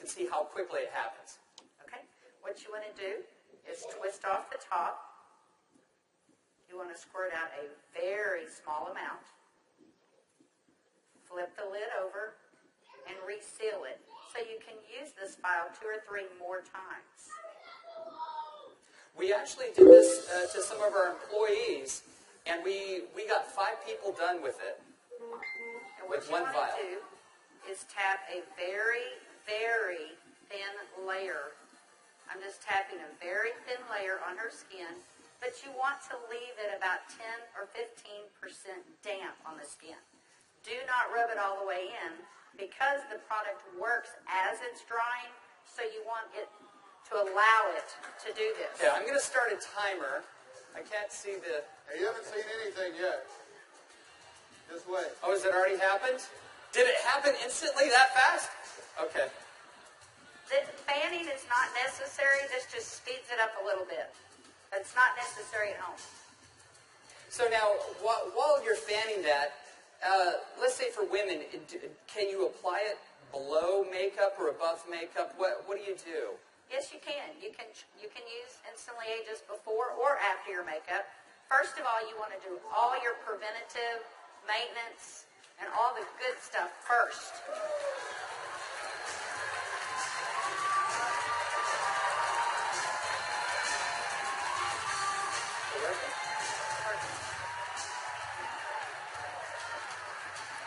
see how quickly it happens. Okay. What you want to do is twist off the top. You want to squirt out a very small amount. Flip the lid over and reseal it so you can use this file 2 or 3 more times. We actually did this to some of our employees, and we got 5 people done with it. And what you want to do is tap a very, very thin layer. I'm just tapping a very thin layer on her skin, but you want to leave it about 10 or 15% damp on the skin. Do not rub it all the way in because the product works as it's drying, so you want it to allow it to do this. Okay, I'm going to start a timer. I can't see the... Hey, you haven't seen anything yet. Just wait. Oh, has it already happened? Did it happen instantly that fast? Okay. The fanning is not necessary. This just speeds it up a little bit. It's not necessary at home. So now, while you're fanning that, let's say for women, can you apply it below makeup or above makeup? What do you do? Yes, you can. You can use Instantly Ageless before or after your makeup. First of all, you want to do all your preventative maintenance and all the good stuff first.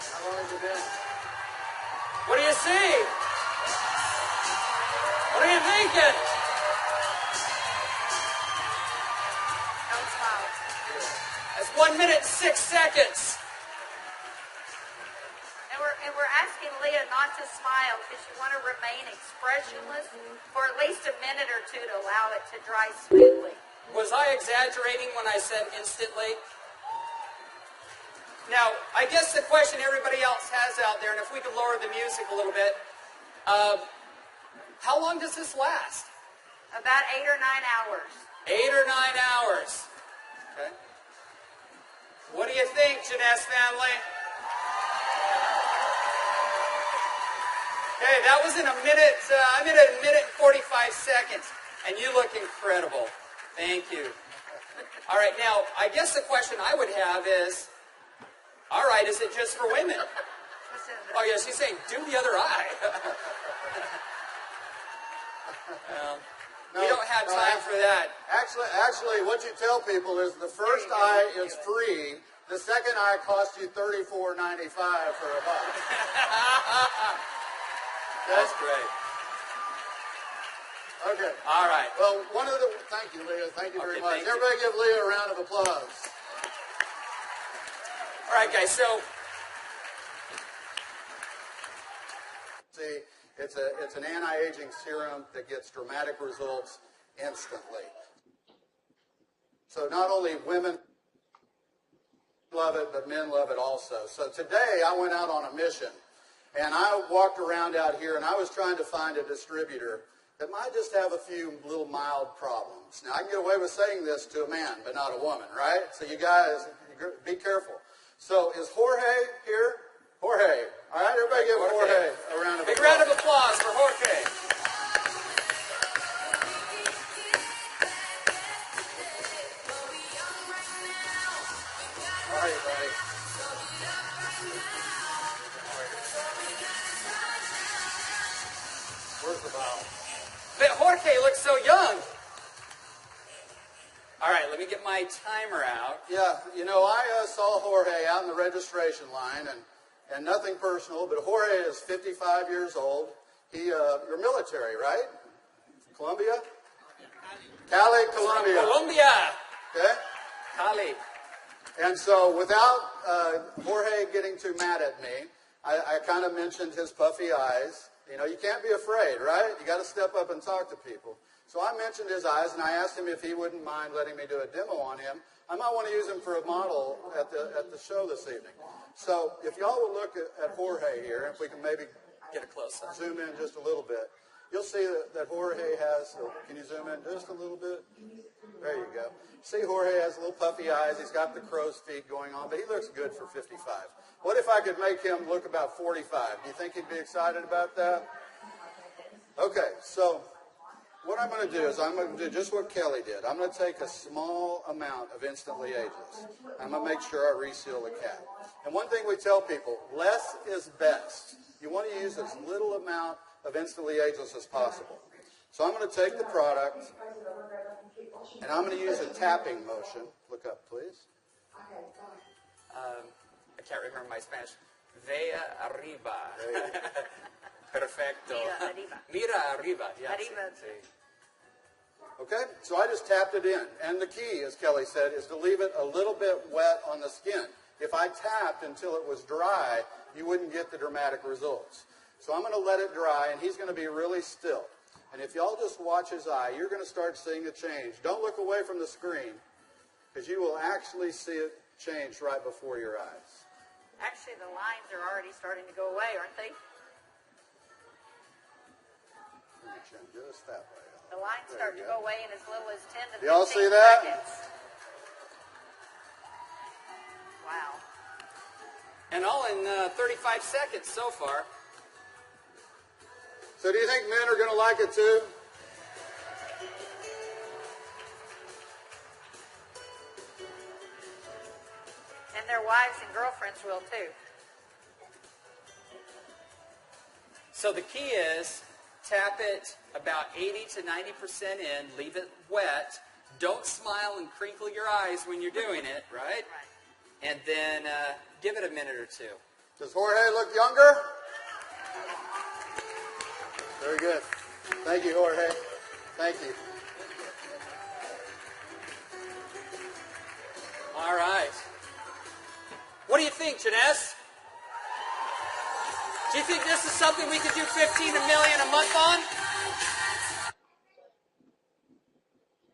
How long has it been? What do you see? What are you thinking? Don't smile. That's 1 minute and 6 seconds. And we're asking Leah not to smile because you want to remain expressionless for at least a minute or 2 to allow it to dry smoothly. Was I exaggerating when I said instantly? Now, I guess the question everybody else has out there, and if we could lower the music a little bit, how long does this last? About 8 or 9 hours. 8 or 9 hours. Okay. What do you think, Jeunesse family? Okay, that was in a minute, I'm in a minute and 45 seconds, and you look incredible. Thank you. All right, now, I guess the question I would have is, all right, is it just for women? Oh, yeah, she's saying, do the other eye. We don't have time for that. Actually, what you tell people is the first eye is free. The second eye costs you $34.95 for a buck. That's great. Okay. All right. Well, thank you, Leah. Thank you very much. Thank you. Everybody give Leah a round of applause. All right, guys, so see, it's an anti-aging serum that gets dramatic results instantly. So not only women love it, but men love it also. So today I went out on a mission, and I walked around out here, and I was trying to find a distributor that might just have a few little mild problems. Now, I can get away with saying this to a man, but not a woman, right? So you guys, be careful. So is Jorge here? Jorge. All right, everybody give Jorge a round of applause. Big round of applause for Jorge. How are you, buddy? Where's the bottle? But Jorge looks so young. All right, let me get my timer out. Yeah, you know, I saw Jorge out in the registration line, and nothing personal, but Jorge is 55 years old. You're military, right? Colombia? Cali, Colombia. Colombia. Okay? Cali. And so without Jorge getting too mad at me, I kind of mentioned his puffy eyes. You know, you can't be afraid, right? You got to step up and talk to people. So I mentioned his eyes, and I asked him if he wouldn't mind letting me do a demo on him. I might want to use him for a model at the show this evening. So if y'all will look at Jorge here, if we can maybe Get a close-up. zoom in just a little bit, you'll see that Jorge has, can you zoom in just a little bit? There you go. See, Jorge has little puffy eyes. He's got the crow's feet going on, but he looks good for 55. What if I could make him look about 45? Do you think he'd be excited about that? Okay, so what I'm going to do is I'm going to do just what Kelly did. I'm going to take a small amount of Instantly Ageless. I'm going to make sure I reseal the cap. And one thing we tell people, less is best. You want to use as little amount of Instantly Ageless as possible. So I'm going to take the product, and I'm going to use a tapping motion. Look up, please. I can't remember my Spanish. Vea arriba. Perfecto. Mira arriba. Yeah, Arriba. sí. Okay, so I just tapped it in. And the key, as Kelly said, is to leave it a little bit wet on the skin. If I tapped until it was dry, you wouldn't get the dramatic results. So I'm going to let it dry, and he's going to be really still. And if y'all just watch his eye, you're going to start seeing a change. Don't look away from the screen, because you will actually see it change right before your eyes. Actually, the lines are already starting to go away, aren't they? Just that way. The lines There start you to go. go away in as little as 10 to 15 Y'all see that? seconds. Wow. And all in 35 seconds so far. So do you think men are going to like it too? And their wives and girlfriends will too. So the key is tap it about 80 to 90% in, leave it wet. Don't smile and crinkle your eyes when you're doing it, right? Right. And then give it a minute or two. Does Jorge look younger? Very good. Thank you, Jorge. Thank you. All right. What do you think, Jeunesse? Do you think this is something we could do 15 million a month